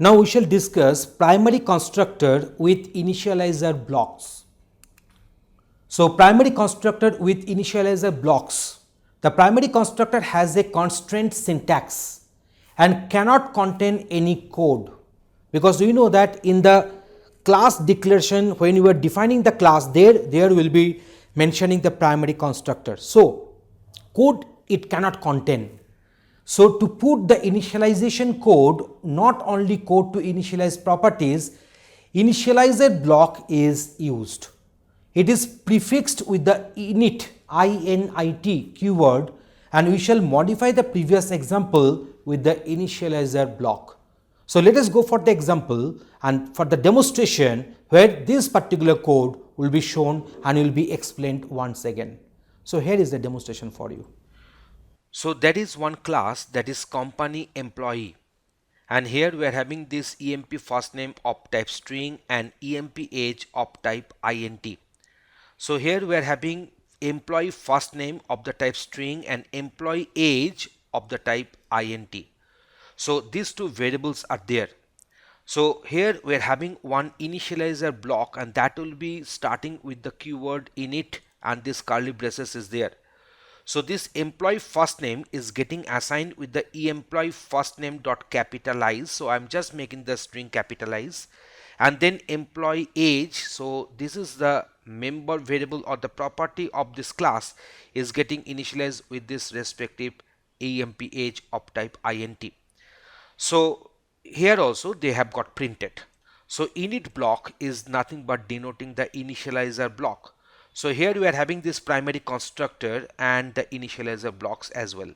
Now we shall discuss primary constructor with initializer blocks. So primary constructor with initializer blocks. The primary constructor has a constraint syntax and cannot contain any code, because we know that in the class declaration, when you are defining the class, there will be mentioning the primary constructor. So code it cannot contain. So to put the initialization code, not only code to initialize properties, initializer block is used. It is prefixed with the init keyword, and we shall modify the previous example with the initializer block. So let us go for the example and for the demonstration where this particular code will be shown and will be explained once again. So here is the demonstration for you. So that is one class, that is company employee, and here we are having this emp first name of type string and emp age of type int. So here we are having employee first name of the type string and employee age of the type int. So these two variables are there. So here we are having one initializer block, and that will be starting with the keyword init, and this curly braces is there. So this employee first name is getting assigned with the employee first name dot capitalize. So I'm just making the string capitalize, and then employee age. So this is the member variable or the property of this class is getting initialized with this respective emp age of type int. So here also they have got printed. So init block is nothing but denoting the initializer block. So here we are having this primary constructor and the initializer blocks as well.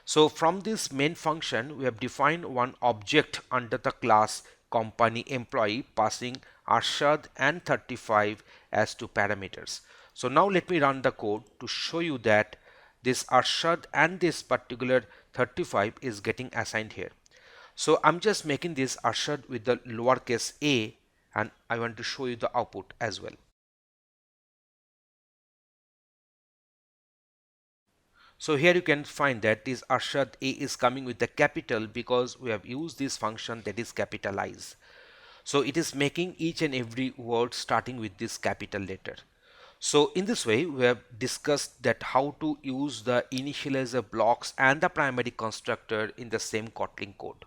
So from this main function, we have defined one object under the class company employee, passing Arshad and 35 as two parameters. So now let me run the code to show you that this Arshad and this particular 35 is getting assigned here. So I'm just making this Arshad with the lowercase a, and I want to show you the output as well. So here you can find that this Arshad a is coming with the capital because we have used this function that is capitalize. So it is making each and every word starting with this capital letter. So in this way we have discussed that how to use the initializer blocks and the primary constructor in the same Kotlin code.